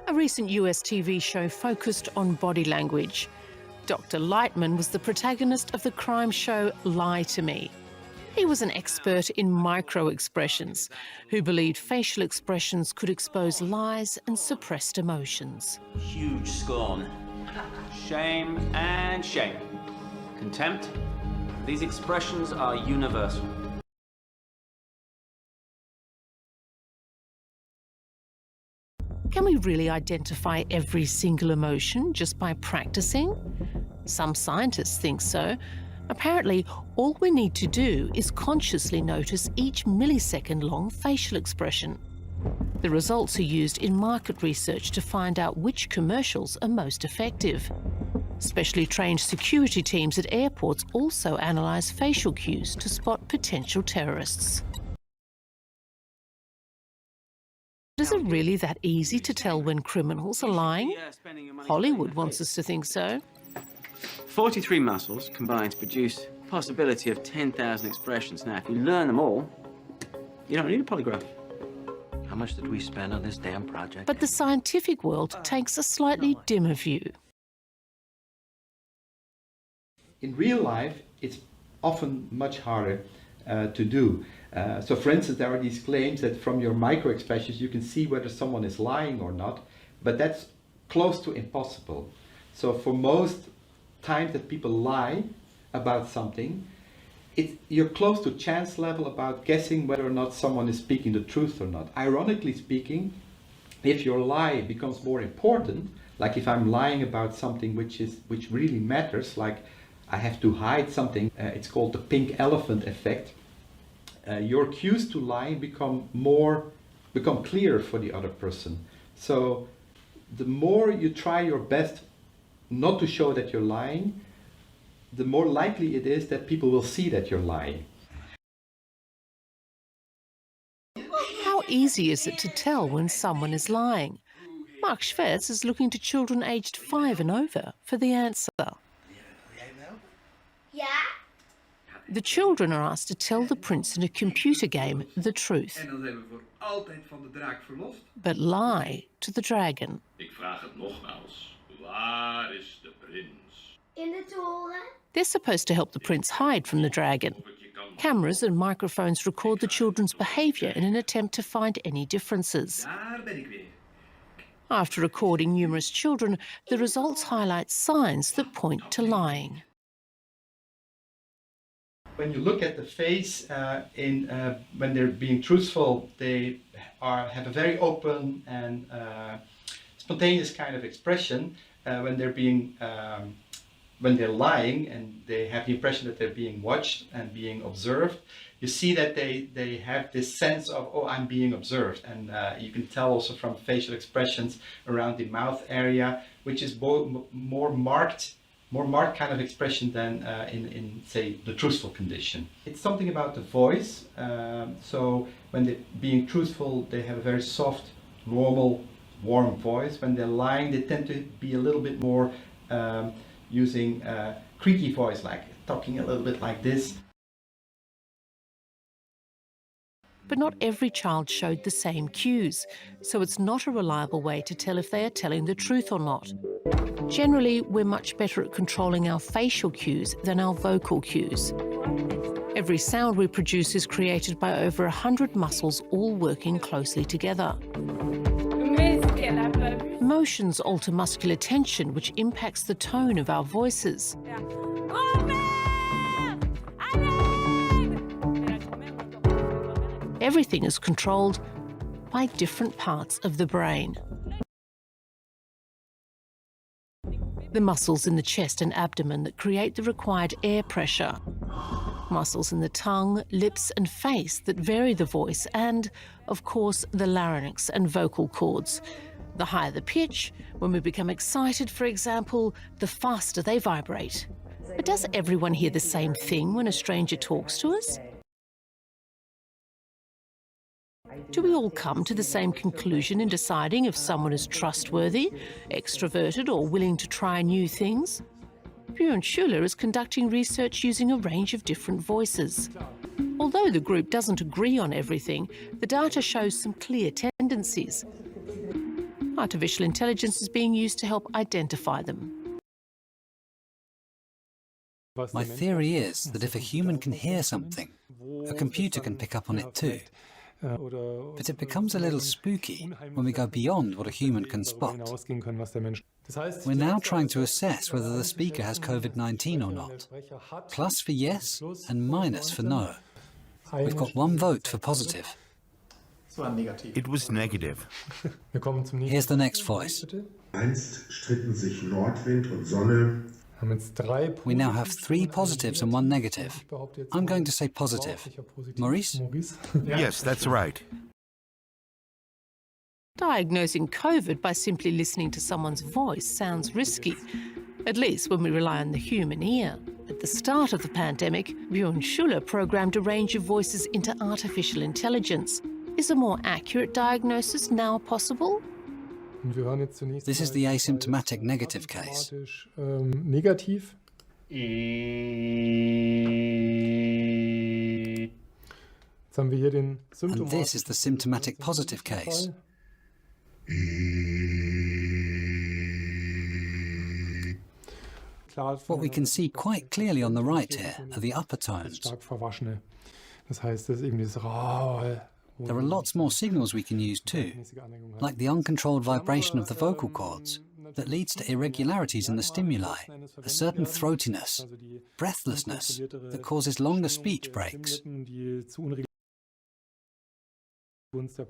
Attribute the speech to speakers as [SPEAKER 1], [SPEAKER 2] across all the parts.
[SPEAKER 1] A recent US TV show focused on body language. Dr. Lightman was the protagonist of the crime show Lie to Me. He was an expert in micro-expressions who believed facial expressions could expose lies and suppressed emotions.
[SPEAKER 2] Huge scorn, shame and shame, contempt. These expressions are universal.
[SPEAKER 1] Can we really identify every single emotion just by practicing? Some scientists think so. Apparently, all we need to do is consciously notice each millisecond-long facial expression. The results are used in market research to find out which commercials are most effective. Specially trained security teams at airports also analyse facial cues to spot potential terrorists. Is it really that easy to tell when criminals are lying? Hollywood wants us to think so.
[SPEAKER 2] 43 muscles combine to produce a possibility of 10,000 expressions. Now, if you learn them all, you don't need a polygraph.
[SPEAKER 3] How much did we spend on this damn project?
[SPEAKER 1] But the scientific world takes a slightly dimmer view.
[SPEAKER 4] In real life, it's often much harder to do. So for instance, there are these claims that from your micro-expressions you can see whether someone is lying or not, but that's close to impossible. So for most times that people lie about something, you're close to chance level about guessing whether or not someone is speaking the truth or not. Ironically speaking, if your lie becomes more important, like if I'm lying about something which really matters, like I have to hide something, it's called the pink elephant effect. Your cues to lying become clearer for the other person. So the more you try your best not to show that you're lying, the more likely it is that people will see that you're lying.
[SPEAKER 1] How easy is it to tell when someone is lying? Mark Schwertz is looking to children aged 5 and over for the answer.
[SPEAKER 5] Yeah?
[SPEAKER 1] The children are asked to tell the prince in a computer game the truth, but lie to the dragon.
[SPEAKER 6] Ik vraag het nogmaals. Waar is de prins?
[SPEAKER 5] In de toren?
[SPEAKER 1] They're supposed to help the prince hide from the dragon. Cameras and microphones record the children's behaviour in an attempt to find any differences.
[SPEAKER 6] Daar ben ik weer.
[SPEAKER 1] After recording numerous children, the results highlight signs that point to lying.
[SPEAKER 4] When you look at the face when they're being truthful, they have a very open and spontaneous kind of expression. When they're lying and they have the impression that they're being watched and being observed, you see that they have this sense of, oh, I'm being observed. And you can tell also from facial expressions around the mouth area, which is more marked kind of expression than in say, the truthful condition. It's something about the voice. So when they're being truthful, they have a very soft, normal, warm voice. When they're lying, they tend to be a little bit more using creaky voice, like talking a little bit like this.
[SPEAKER 1] But not every child showed the same cues, so it's not a reliable way to tell if they are telling the truth or not. Generally, we're much better at controlling our facial cues than our vocal cues. Every sound we produce is created by over 100 muscles all working closely together. Emotions alter muscular tension, which impacts the tone of our voices. Everything is controlled by different parts of the brain. The muscles in the chest and abdomen that create the required air pressure. Muscles in the tongue, lips and face that vary the voice, and, of course, the larynx and vocal cords. The higher the pitch, when we become excited, for example, the faster they vibrate. But does everyone hear the same thing when a stranger talks to us? Do we all come to the same conclusion in deciding if someone is trustworthy, extroverted or willing to try new things? Björn Schuler is conducting research using a range of different voices. Although the group doesn't agree on everything, the data shows some clear tendencies. Artificial intelligence is being used to help identify them.
[SPEAKER 5] My theory is that if a human can hear something, a computer can pick up on it too. But it becomes a little spooky when we go beyond what a human can spot. We're now trying to assess whether the speaker has COVID-19 or not. Plus for yes and minus for no. We've got one vote for positive.
[SPEAKER 7] It was negative.
[SPEAKER 5] Here's the next voice.
[SPEAKER 8] Einst stritten sich Nordwind und Sonne.
[SPEAKER 5] We now have 3 positives and 1 negative. I'm going to say positive. Maurice?
[SPEAKER 7] Yes, that's right.
[SPEAKER 1] Diagnosing COVID by simply listening to someone's voice sounds risky, at least when we rely on the human ear. At the start of the pandemic, Björn Schuller programmed a range of voices into artificial intelligence. Is a more accurate diagnosis now possible?
[SPEAKER 5] This is the asymptomatic negative case.
[SPEAKER 9] Negativ.
[SPEAKER 5] And this is the symptomatic positive case. What we can see quite clearly on the right here are the upper tones. There are lots more signals we can use too, like the uncontrolled vibration of the vocal cords that leads to irregularities in the stimuli, a certain throatiness, breathlessness that causes longer speech breaks.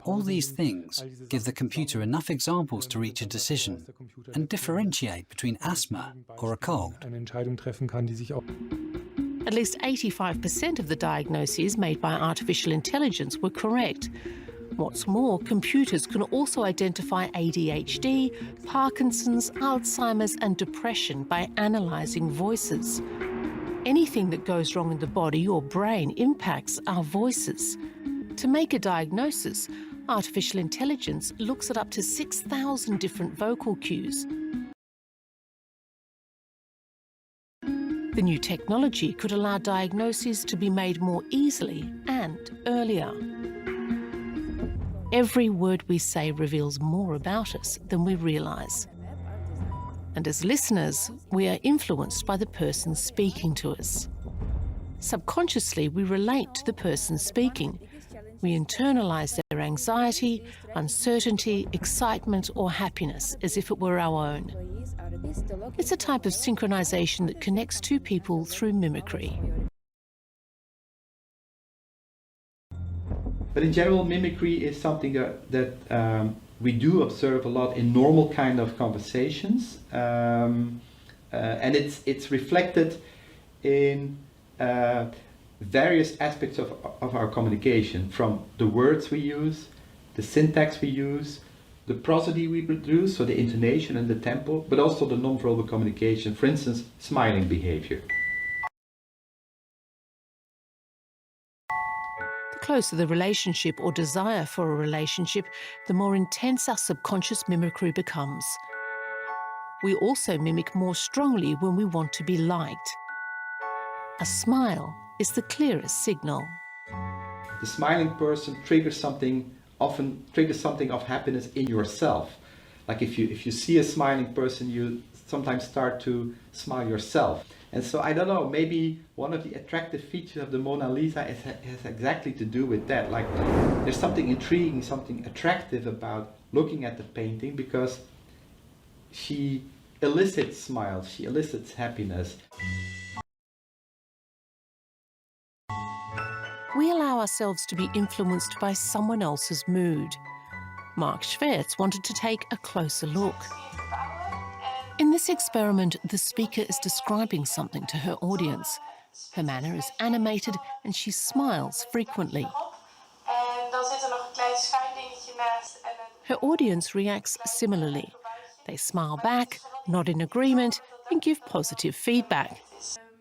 [SPEAKER 5] All these things give the computer enough examples to reach a decision and differentiate between asthma or a cold.
[SPEAKER 1] At least 85% of the diagnoses made by artificial intelligence were correct. What's more, computers can also identify ADHD, Parkinson's, Alzheimer's and depression by analysing voices. Anything that goes wrong in the body or brain impacts our voices. To make a diagnosis, artificial intelligence looks at up to 6,000 different vocal cues. The new technology could allow diagnoses to be made more easily and earlier. Every word we say reveals more about us than we realise. And as listeners, we are influenced by the person speaking to us. Subconsciously, we relate to the person speaking. We internalise their anxiety, uncertainty, excitement or happiness as if it were our own. It's a type of synchronization that connects two people through mimicry.
[SPEAKER 4] But in general, mimicry is something that we do observe a lot in normal kind of conversations, and it's reflected in various aspects of our communication, from the words we use, the syntax we use, the prosody we produce, so the intonation and the tempo, but also the non-verbal communication, for instance, smiling behavior.
[SPEAKER 1] The closer the relationship or desire for a relationship, the more intense our subconscious mimicry becomes. We also mimic more strongly when we want to be liked. A smile is the clearest signal.
[SPEAKER 4] The smiling person often triggers something of happiness in yourself. Like if you see a smiling person, you sometimes start to smile yourself. And so I don't know, maybe one of the attractive features of the Mona Lisa has exactly to do with that. Like there's something intriguing, something attractive about looking at the painting, because she elicits smiles, she elicits happiness.
[SPEAKER 1] We allow ourselves to be influenced by someone else's mood. Mark Schwertz wanted to take a closer look. In this experiment, the speaker is describing something to her audience. Her manner is animated and she smiles frequently. Her audience reacts similarly. They smile back, nod in agreement, and give positive feedback.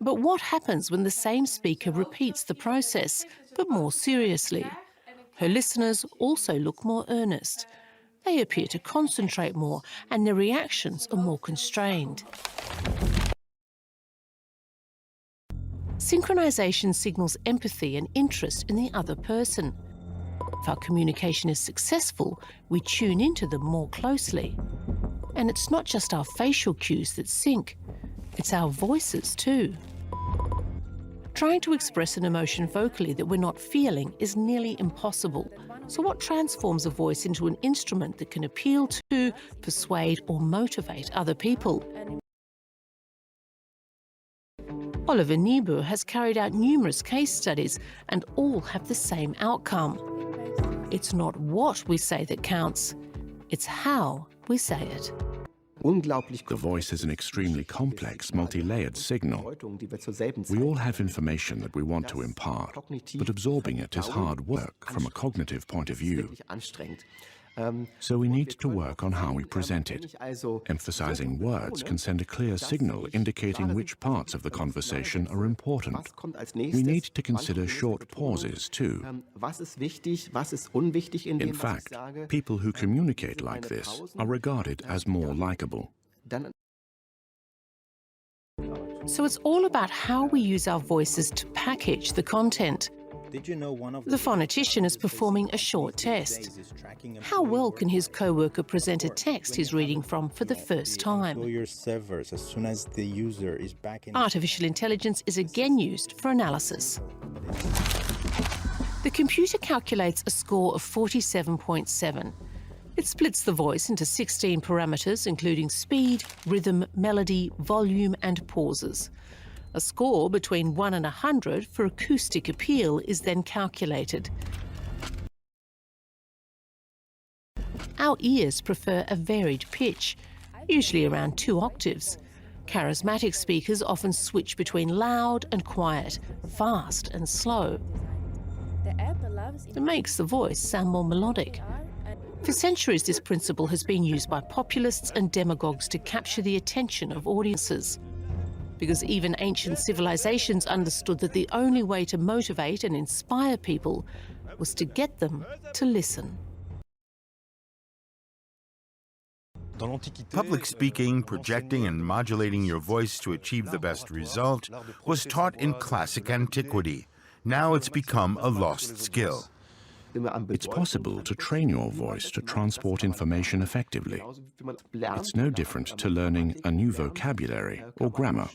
[SPEAKER 1] But what happens when the same speaker repeats the process, but more seriously? Her listeners also look more earnest. They appear to concentrate more, and their reactions are more constrained. Synchronization signals empathy and interest in the other person. If our communication is successful, we tune into them more closely. And it's not just our facial cues that sync, it's our voices too. Trying to express an emotion vocally that we're not feeling is nearly impossible. So what transforms a voice into an instrument that can appeal to, persuade, or motivate other people? Oliver Niebuhr has carried out numerous case studies, and all have the same outcome. It's not what we say that counts, it's how we say it.
[SPEAKER 10] The voice is an extremely complex, multi-layered signal. We all have information that we want to impart, but absorbing it is hard work from a cognitive point of view. So we need to work on how we present it. Emphasizing words can send a clear signal indicating which parts of the conversation are important. We need to consider short pauses too. In fact, people who communicate like this are regarded as more likable.
[SPEAKER 1] So it's all about how we use our voices to package the content. The phonetician is performing a short test. How well can his co-worker present a text he's reading from for the first time? Artificial intelligence is again used for analysis. The computer calculates a score of 47.7. It splits the voice into 16 parameters, including speed, rhythm, melody, volume, and pauses. A score between 1 and 100 for acoustic appeal is then calculated. Our ears prefer a varied pitch, usually around 2 octaves. Charismatic speakers often switch between loud and quiet, fast and slow. It makes the voice sound more melodic. For centuries, this principle has been used by populists and demagogues to capture the attention of audiences. Because even ancient civilizations understood that the only way to motivate and inspire people was to get them to listen.
[SPEAKER 7] Public speaking, projecting, and modulating your voice to achieve the best result was taught in classic antiquity. Now it's become a lost skill.
[SPEAKER 10] It's possible to train your voice to transport information effectively. It's no different to learning a new vocabulary or grammar.